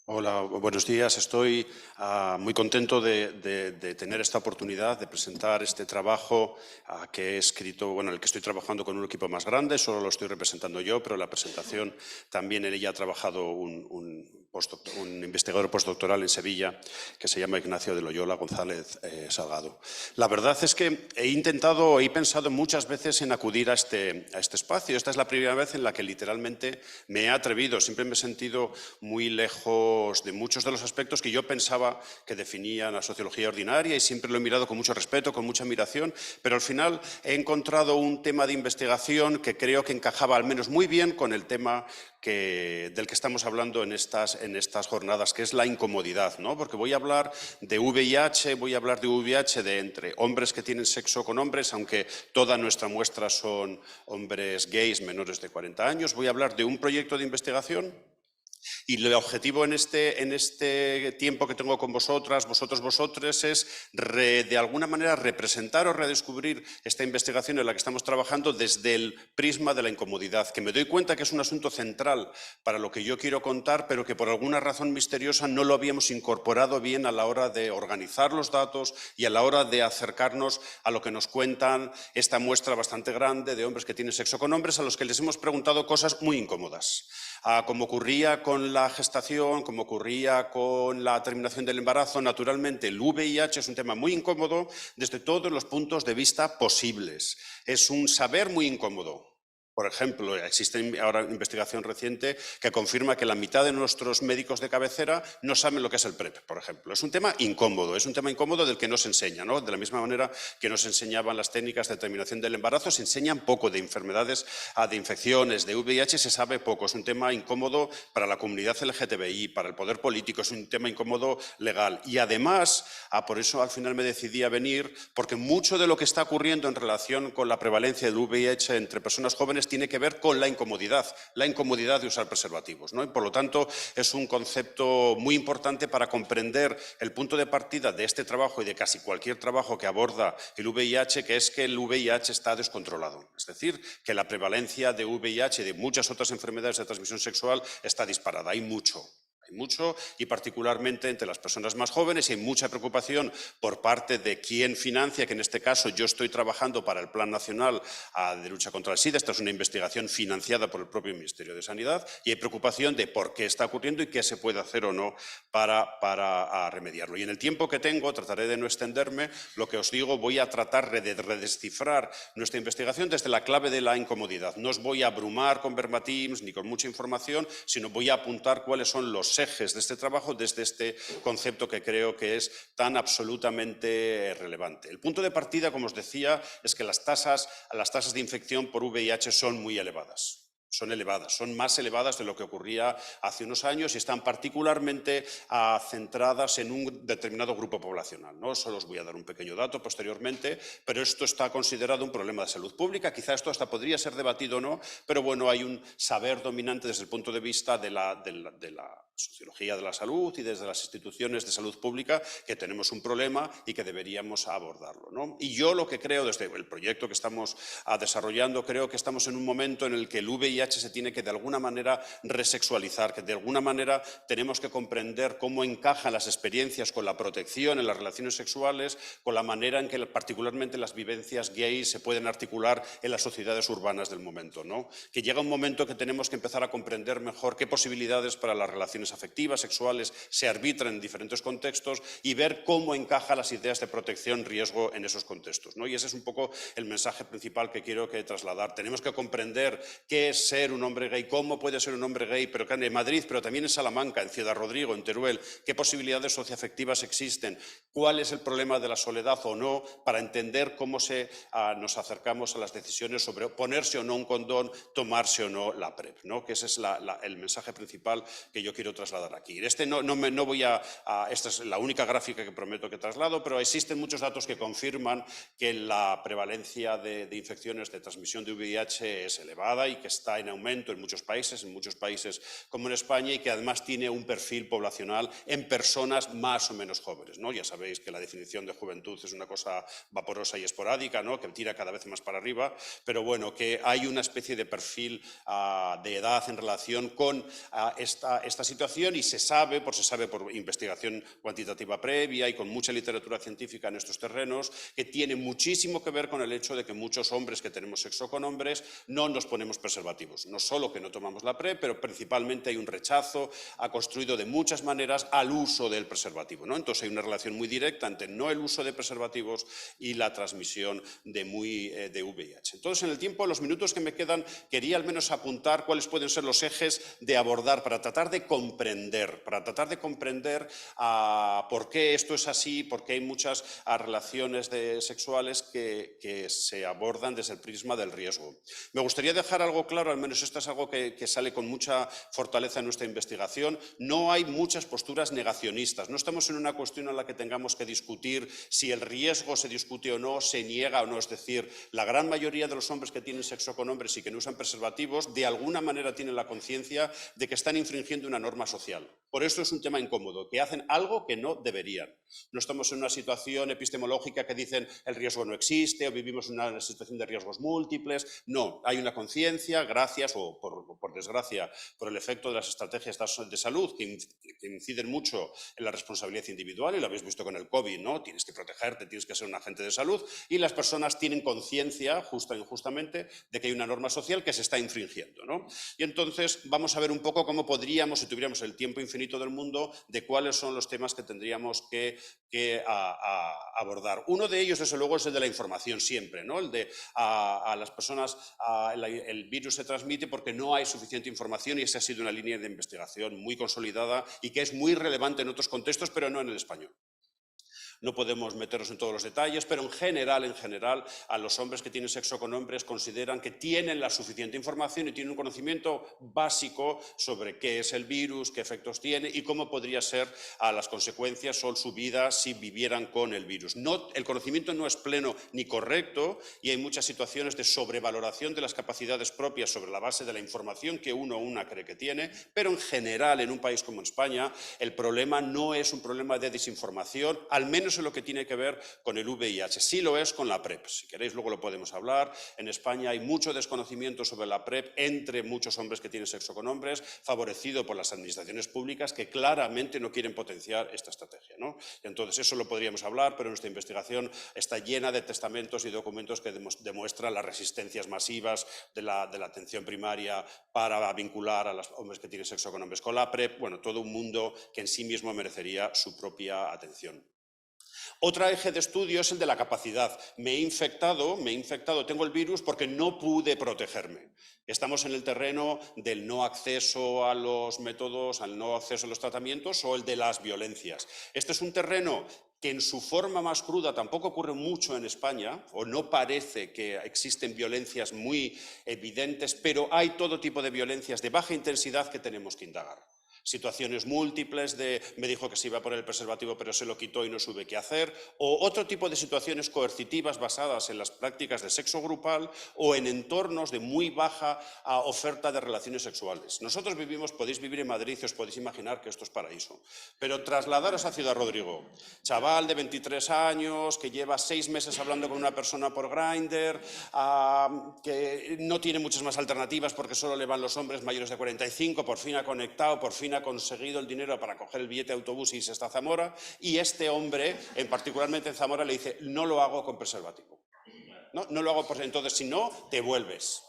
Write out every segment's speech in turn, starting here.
Hola, buenos días. Estoy muy contento de tener esta oportunidad de presentar este trabajo que he escrito, bueno, en el que estoy trabajando con un equipo más grande, solo lo estoy representando yo, pero la presentación también en ella ha trabajado un investigador postdoctoral en Sevilla que se llama Ignacio de Loyola González Salgado. La verdad es que he pensado muchas veces en acudir a este espacio. Esta es la primera vez en la que literalmente me he atrevido. Siempre me he sentido muy lejos de muchos de los aspectos que yo pensaba que definían la sociología ordinaria y siempre lo he mirado con mucho respeto, con mucha admiración, pero al final he encontrado un tema de investigación que creo que encajaba al menos muy bien con el tema del que estamos hablando en estas jornadas, que es la incomodidad, ¿no? Porque voy a hablar de VIH, voy a hablar de VIH entre hombres que tienen sexo con hombres, aunque toda nuestra muestra son hombres gays menores de 40 años. Voy a hablar de un proyecto de investigación y el objetivo en este tiempo que tengo con vosotras, vosotres, es de alguna manera representar o redescubrir esta investigación en la que estamos trabajando desde el prisma de la incomodidad, que me doy cuenta que es un asunto central para lo que yo quiero contar, pero que por alguna razón misteriosa no lo habíamos incorporado bien a la hora de organizar los datos y a la hora de acercarnos a lo que nos cuentan esta muestra bastante grande de hombres que tienen sexo con hombres, a los que les hemos preguntado cosas muy incómodas. Como ocurría con la gestación, como ocurría con la terminación del embarazo, naturalmente el VIH es un tema muy incómodo desde todos los puntos de vista posibles. Es un saber muy incómodo. Por ejemplo, existe ahora investigación reciente que confirma que la mitad de nuestros médicos de cabecera no saben lo que es el PrEP, por ejemplo. Es un tema incómodo del que no se enseña, ¿no? De la misma manera que nos enseñaban las técnicas de terminación del embarazo, se enseñan poco de enfermedades, de infecciones, de VIH, se sabe poco. Es un tema incómodo para la comunidad LGTBI, para el poder político, es un tema incómodo legal. Y además, por eso al final me decidí a venir, porque mucho de lo que está ocurriendo en relación con la prevalencia del VIH entre personas jóvenes tiene que ver con la incomodidad de usar preservativos, ¿no? Y por lo tanto, es un concepto muy importante para comprender el punto de partida de este trabajo y de casi cualquier trabajo que aborda el VIH, que es que el VIH está descontrolado. Es decir, que la prevalencia de VIH y de muchas otras enfermedades de transmisión sexual está disparada. Hay mucho y particularmente entre las personas más jóvenes, y hay mucha preocupación por parte de quien financia, que en este caso yo estoy trabajando para el Plan Nacional de Lucha contra el SIDA. Esta es una investigación financiada por el propio Ministerio de Sanidad y hay preocupación de por qué está ocurriendo y qué se puede hacer o no para remediarlo. Y en el tiempo que tengo, trataré de no extenderme, lo que os digo, voy a tratar de redescifrar nuestra investigación desde la clave de la incomodidad. No os voy a abrumar con verbatim ni con mucha información, sino voy a apuntar cuáles son los ejes de este trabajo desde este concepto que creo que es tan absolutamente relevante. El punto de partida, como os decía, es que las tasas de infección por VIH son muy elevadas. Son más elevadas de lo que ocurría hace unos años y están particularmente centradas en un determinado grupo poblacional, ¿no? Solo os voy a dar un pequeño dato posteriormente, pero esto está considerado un problema de salud pública. Quizá esto hasta podría ser debatido o no, pero bueno, hay un saber dominante desde el punto de vista de la sociología de la salud y desde las instituciones de salud pública que tenemos un problema y que deberíamos abordarlo, ¿no? Y yo lo que creo desde el proyecto que estamos desarrollando, creo que estamos en un momento en el que el VIH se tiene que de alguna manera resexualizar, que de alguna manera tenemos que comprender cómo encajan las experiencias con la protección en las relaciones sexuales, con la manera en que particularmente las vivencias gays se pueden articular en las sociedades urbanas del momento, ¿no? Que llega un momento que tenemos que empezar a comprender mejor qué posibilidades para las relaciones afectivas, sexuales, se arbitran en diferentes contextos y ver cómo encajan las ideas de protección, riesgo en esos contextos, ¿no? Y ese es un poco el mensaje principal que quiero trasladar. Tenemos que comprender qué es ser un hombre gay, cómo puede ser un hombre gay, pero en Madrid, pero también en Salamanca, en Ciudad Rodrigo, en Teruel, qué posibilidades socioafectivas existen, cuál es el problema de la soledad o no, para entender cómo nos acercamos a las decisiones sobre ponerse o no un condón, tomarse o no la PrEP, ¿no? Que ese es el mensaje principal que yo quiero trasladar aquí. Esta es la única gráfica que prometo que traslado, pero existen muchos datos que confirman que la prevalencia de infecciones de transmisión de VIH es elevada y que está está en aumento en muchos países como en España, y que además tiene un perfil poblacional en personas más o menos jóvenes, ¿no? Ya sabéis que la definición de juventud es una cosa vaporosa y esporádica, ¿no? Que tira cada vez más para arriba, pero bueno, que hay una especie de perfil de edad en relación con esta situación, y se sabe por investigación cuantitativa previa y con mucha literatura científica en estos terrenos, que tiene muchísimo que ver con el hecho de que muchos hombres que tenemos sexo con hombres no nos ponemos preservativos. No solo que no tomamos la PrEP, pero principalmente hay un rechazo construido de muchas maneras al uso del preservativo, ¿no? Entonces hay una relación muy directa entre no el uso de preservativos y la transmisión de VIH. Entonces, en el tiempo, los minutos que me quedan, quería al menos apuntar cuáles pueden ser los ejes de abordar para tratar de comprender por qué esto es así, por qué hay muchas relaciones sexuales que se abordan desde el prisma del riesgo. Me gustaría dejar algo claro, al menos esto es algo que sale con mucha fortaleza en nuestra investigación: no hay muchas posturas negacionistas, no estamos en una cuestión en la que tengamos que discutir si el riesgo se discute o no, se niega o no. Es decir, la gran mayoría de los hombres que tienen sexo con hombres y que no usan preservativos, de alguna manera tienen la conciencia de que están infringiendo una norma social. Por eso es un tema incómodo, que hacen algo que no deberían. No estamos en una situación epistemológica que dicen el riesgo no existe o vivimos en una situación de riesgos múltiples. No, hay una conciencia, gracias o por desgracia, por el efecto de las estrategias de salud que inciden mucho en la responsabilidad individual, y lo habéis visto con el COVID, ¿no? Tienes que protegerte, tienes que ser un agente de salud, y las personas tienen conciencia, justa o injustamente, de que hay una norma social que se está infringiendo, ¿no? Y entonces vamos a ver un poco cómo podríamos, si tuviéramos el tiempo infinito del mundo, de cuáles son los temas que tendríamos que abordar. Uno de ellos, desde luego, es el de la información siempre, ¿no? El de a las personas el virus se transmite porque no hay suficiente información, y esa ha sido una línea de investigación muy consolidada y que es muy relevante en otros contextos, pero no en el español. No podemos meternos en todos los detalles, pero en general, a los hombres que tienen sexo con hombres consideran que tienen la suficiente información y tienen un conocimiento básico sobre qué es el virus, qué efectos tiene y cómo podría ser las consecuencias o su vida si vivieran con el virus. El conocimiento no es pleno ni correcto, y hay muchas situaciones de sobrevaloración de las capacidades propias sobre la base de la información que uno o una cree que tiene, pero en general, en un país como España, el problema no es un problema de desinformación, al menos en lo que tiene que ver con el VIH. Sí lo es con la PrEP. Si queréis, luego lo podemos hablar. En España hay mucho desconocimiento sobre la PrEP entre muchos hombres que tienen sexo con hombres, favorecido por las administraciones públicas que claramente no quieren potenciar esta estrategia, ¿no? Entonces, eso lo podríamos hablar, pero nuestra investigación está llena de testamentos y documentos que demuestran las resistencias masivas de la atención primaria para vincular a los hombres que tienen sexo con hombres con la PrEP. Bueno, todo un mundo que en sí mismo merecería su propia atención. Otro eje de estudio es el de la capacidad. Me he infectado, tengo el virus porque no pude protegerme. Estamos en el terreno del no acceso a los métodos, al no acceso a los tratamientos o el de las violencias. Este es un terreno que en su forma más cruda tampoco ocurre mucho en España, o no parece que existen violencias muy evidentes, pero hay todo tipo de violencias de baja intensidad que tenemos que indagar. Situaciones múltiples de me dijo que se iba a poner el preservativo pero se lo quitó y no supe qué hacer, o otro tipo de situaciones coercitivas basadas en las prácticas de sexo grupal o en entornos de muy baja oferta de relaciones sexuales. Nosotros podéis vivir en Madrid y os podéis imaginar que esto es paraíso, pero trasladaros a Ciudad Rodrigo, chaval de 23 años que lleva 6 meses hablando con una persona por Grindr, que no tiene muchas más alternativas porque solo le van los hombres mayores de 45, por fin ha conectado, por fin ha conseguido el dinero para coger el billete de autobús y irse hasta Zamora, y este hombre, particularmente en Zamora, le dice: no lo hago con preservativo. No lo hago, entonces si no, te vuelves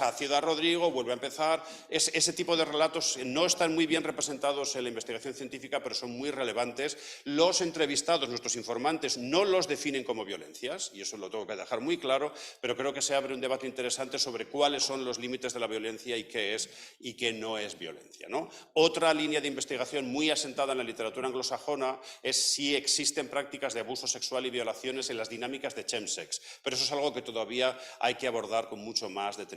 a Ciudad Rodrigo, vuelve a empezar. Ese tipo de relatos no están muy bien representados en la investigación científica, pero son muy relevantes. Los entrevistados, nuestros informantes, no los definen como violencias, y eso lo tengo que dejar muy claro, pero creo que se abre un debate interesante sobre cuáles son los límites de la violencia y qué es y qué no es violencia, ¿no? Otra línea de investigación muy asentada en la literatura anglosajona es si existen prácticas de abuso sexual y violaciones en las dinámicas de chemsex, pero eso es algo que todavía hay que abordar con mucho más detenimiento.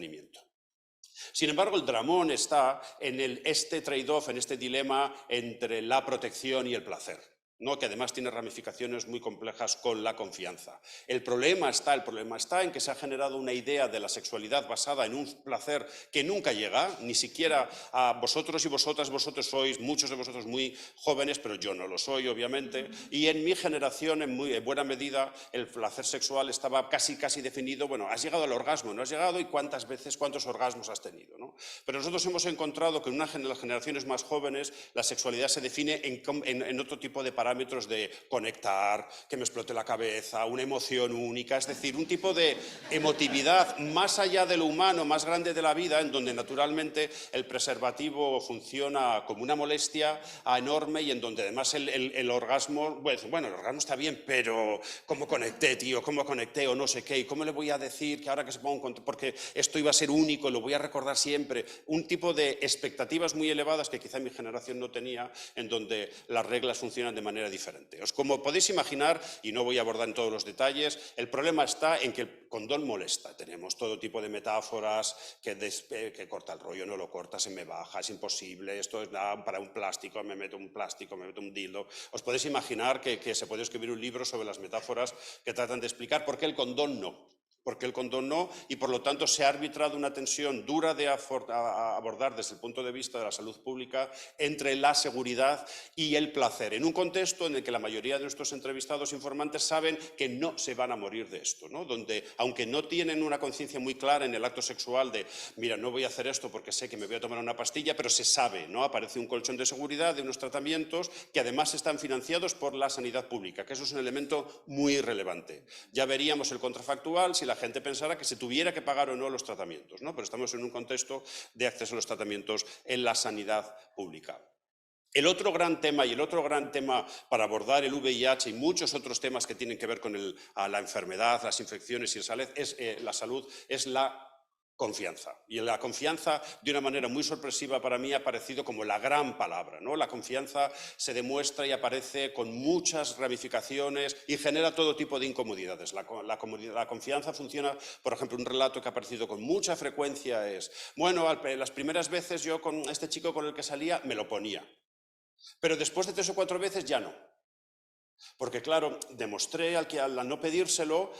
Sin embargo, el dramón está en este trade-off, en este dilema entre la protección y el placer. ¿no? Que además tiene ramificaciones muy complejas con la confianza. El problema está en que se ha generado una idea de la sexualidad basada en un placer que nunca llega, ni siquiera a vosotros y vosotros sois, muchos de vosotros muy jóvenes, pero yo no lo soy, obviamente, y en mi generación, en buena medida, el placer sexual estaba casi definido, bueno, has llegado al orgasmo, no has llegado y cuántas veces, cuántos orgasmos has tenido, ¿no? Pero nosotros hemos encontrado que en las generaciones más jóvenes la sexualidad se define en otro tipo de parámetros de conectar, que me explote la cabeza, una emoción única, es decir, un tipo de emotividad más allá de lo humano, más grande de la vida, en donde naturalmente el preservativo funciona como una molestia enorme y en donde además el orgasmo, bueno, el orgasmo está bien, pero ¿cómo conecté, tío? ¿Cómo conecté o no sé qué? ¿Y cómo le voy a decir que ahora que se ponga un porque esto iba a ser único, lo voy a recordar siempre? Un tipo de expectativas muy elevadas que quizá mi generación no tenía, en donde las reglas funcionan de manera diferente. Como podéis imaginar, y no voy a abordar en todos los detalles, el problema está en que el condón molesta. Tenemos todo tipo de metáforas que corta el rollo, no lo corta, se me baja, es imposible, esto es nada para un plástico, me meto un dildo. Os podéis imaginar que se puede escribir un libro sobre las metáforas que tratan de explicar por qué el condón no. Porque el condón no, y por lo tanto se ha arbitrado una tensión dura de abordar desde el punto de vista de la salud pública entre la seguridad y el placer, en un contexto en el que la mayoría de nuestros entrevistados informantes saben que no se van a morir de esto, ¿no? Donde, aunque no tienen una conciencia muy clara en el acto sexual de, mira, no voy a hacer esto porque sé que me voy a tomar una pastilla, pero se sabe, ¿no? Aparece un colchón de seguridad de unos tratamientos que además están financiados por la sanidad pública, que eso es un elemento muy relevante. Ya veríamos el contrafactual si la gente pensara que se tuviera que pagar o no los tratamientos, ¿no? Pero estamos en un contexto de acceso a los tratamientos en la sanidad pública. El otro gran tema para abordar el VIH y muchos otros temas que tienen que ver con la enfermedad, las infecciones y la salud es la confianza. Y la confianza, de una manera muy sorpresiva para mí, ha aparecido como la gran palabra, ¿no? La confianza se demuestra y aparece con muchas ramificaciones y genera todo tipo de incomodidades. La confianza funciona, por ejemplo, un relato que ha aparecido con mucha frecuencia es, bueno, las primeras veces yo con este chico con el que salía me lo ponía, pero después de 3 o 4 veces ya no. Porque, claro, demostré al no pedírselo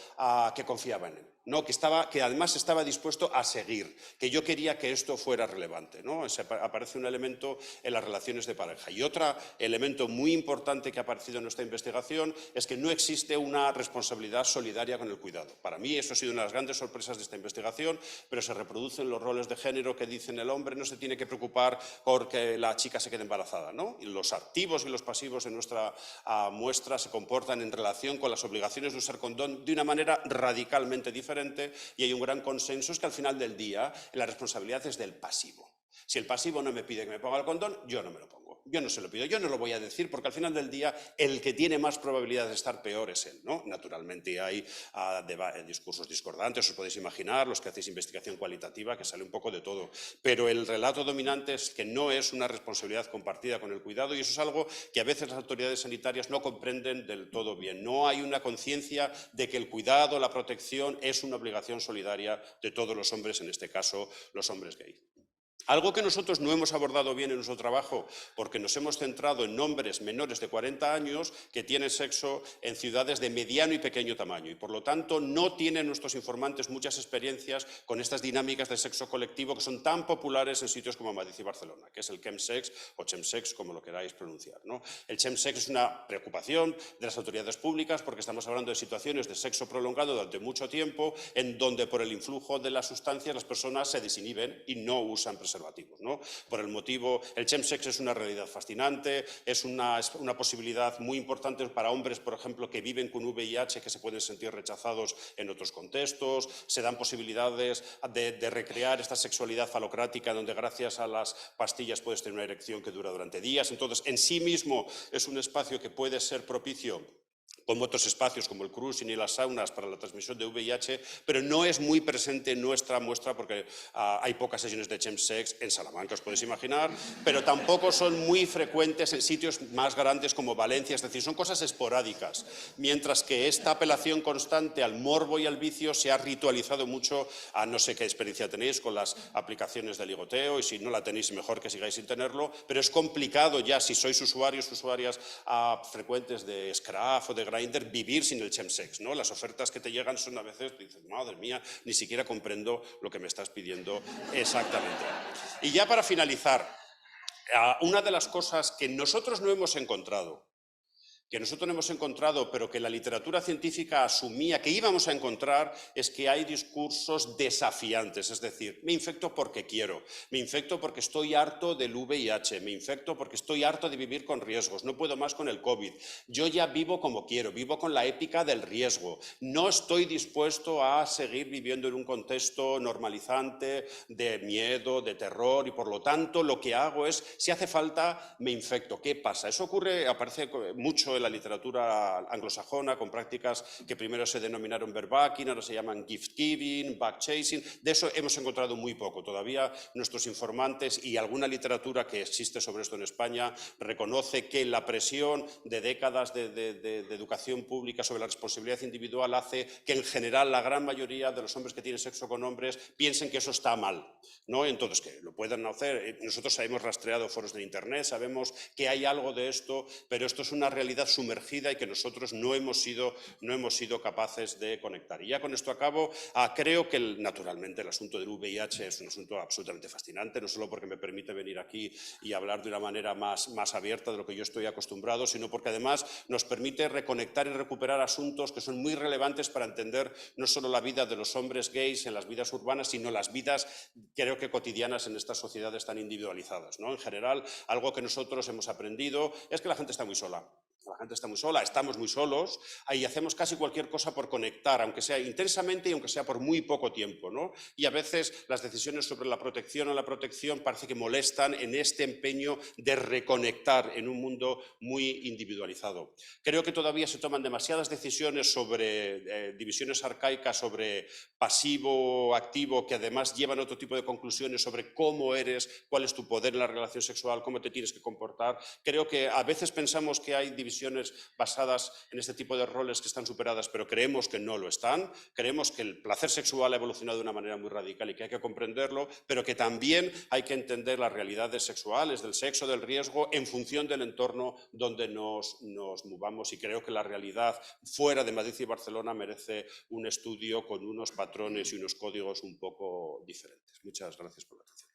que confiaba en él, ¿no? Que además estaba dispuesto a seguir, que yo quería que esto fuera relevante, ¿no? Aparece un elemento en las relaciones de pareja. Y otro elemento muy importante que ha aparecido en nuestra investigación es que no existe una responsabilidad solidaria con el cuidado. Para mí eso ha sido una de las grandes sorpresas de esta investigación, pero se reproducen los roles de género que dicen el hombre no se tiene que preocupar porque la chica se quede embarazada, ¿no? Y los activos y los pasivos en nuestra muestra se comportan en relación con las obligaciones de usar condón de una manera radicalmente diferente, y hay un gran consenso, es que al final del día la responsabilidad es del pasivo. Si el pasivo no me pide que me ponga el condón, yo no me lo pongo. Yo no se lo pido, yo no lo voy a decir, porque al final del día el que tiene más probabilidad de estar peor es él, ¿no? Naturalmente hay discursos discordantes, os podéis imaginar, los que hacéis investigación cualitativa, que sale un poco de todo. Pero el relato dominante es que no es una responsabilidad compartida con el cuidado, y eso es algo que a veces las autoridades sanitarias no comprenden del todo bien. No hay una conciencia de que el cuidado, la protección, es una obligación solidaria de todos los hombres, en este caso los hombres gay. Algo que nosotros no hemos abordado bien en nuestro trabajo, porque nos hemos centrado en hombres menores de 40 años que tienen sexo en ciudades de mediano y pequeño tamaño, y por lo tanto no tienen nuestros informantes muchas experiencias con estas dinámicas de sexo colectivo que son tan populares en sitios como Madrid y Barcelona, que es el chemsex o chemsex, como lo queráis pronunciar, ¿no? El chemsex es una preocupación de las autoridades públicas porque estamos hablando de situaciones de sexo prolongado durante mucho tiempo, en donde por el influjo de las sustancias las personas se desinhiben y no usan preservativos, ¿no? Por el motivo, el chemsex es una realidad fascinante, es una posibilidad muy importante para hombres, por ejemplo, que viven con VIH, que se pueden sentir rechazados en otros contextos. Se dan posibilidades de recrear esta sexualidad falocrática, donde gracias a las pastillas puedes tener una erección que dura durante días. Entonces, en sí mismo es un espacio que puede ser propicio como otros espacios como el cruising y las saunas para la transmisión de VIH, pero no es muy presente en nuestra muestra porque hay pocas sesiones de chemsex en Salamanca, os podéis imaginar, pero tampoco son muy frecuentes en sitios más grandes como Valencia, es decir, son cosas esporádicas, mientras que esta apelación constante al morbo y al vicio se ha ritualizado mucho. No sé qué experiencia tenéis con las aplicaciones de ligoteo y si no la tenéis mejor que sigáis sin tenerlo, pero es complicado ya si sois usuarios, usuarias frecuentes de Scruff o de Grindr vivir sin el chemsex, ¿no? Las ofertas que te llegan son a veces, dices, madre mía, ni siquiera comprendo lo que me estás pidiendo exactamente. Y ya para finalizar, una de las cosas que nosotros no hemos encontrado, pero que la literatura científica asumía que íbamos a encontrar, es que hay discursos desafiantes, es decir, me infecto porque quiero, me infecto porque estoy harto del VIH, me infecto porque estoy harto de vivir con riesgos, no puedo más con el COVID, yo ya vivo como quiero, vivo con la épica del riesgo, no estoy dispuesto a seguir viviendo en un contexto normalizante de miedo, de terror, y por lo tanto lo que hago es, si hace falta, me infecto. ¿Qué pasa? Eso aparece mucho en la literatura anglosajona, con prácticas que primero se denominaron barebacking, ahora se llaman gift giving, back chasing. De eso hemos encontrado muy poco. Todavía nuestros informantes y alguna literatura que existe sobre esto en España reconoce que la presión de décadas de educación pública sobre la responsabilidad individual hace que en general la gran mayoría de los hombres que tienen sexo con hombres piensen que eso está mal, ¿no? Entonces, que lo puedan hacer. Nosotros hemos rastreado foros de internet, sabemos que hay algo de esto, pero esto es una realidad sumergida y que nosotros no hemos sido capaces de conectar. Y ya con esto acabo. Creo que, naturalmente, el asunto del VIH es un asunto absolutamente fascinante, no solo porque me permite venir aquí y hablar de una manera más abierta de lo que yo estoy acostumbrado, sino porque además nos permite reconectar y recuperar asuntos que son muy relevantes para entender no solo la vida de los hombres gays en las vidas urbanas, sino las vidas, creo que cotidianas, en estas sociedades tan individualizadas, ¿no? En general, algo que nosotros hemos aprendido es que la gente está muy sola. La gente está muy sola, estamos muy solos y hacemos casi cualquier cosa por conectar, aunque sea intensamente y aunque sea por muy poco tiempo, ¿no? Y a veces las decisiones sobre la protección o la protección parece que molestan en este empeño de reconectar en un mundo muy individualizado. Creo que todavía se toman demasiadas decisiones sobre divisiones arcaicas, sobre pasivo, activo, que además llevan otro tipo de conclusiones sobre cómo eres, cuál es tu poder en la relación sexual, cómo te tienes que comportar. Creo que a veces pensamos que hay divisiones basadas en este tipo de roles que están superadas, pero creemos que no lo están. Creemos que el placer sexual ha evolucionado de una manera muy radical y que hay que comprenderlo, pero que también hay que entender las realidades sexuales, del sexo, del riesgo, en función del entorno donde nos movamos. Y creo que la realidad fuera de Madrid y Barcelona merece un estudio con unos patrones y unos códigos un poco diferentes. Muchas gracias por la atención.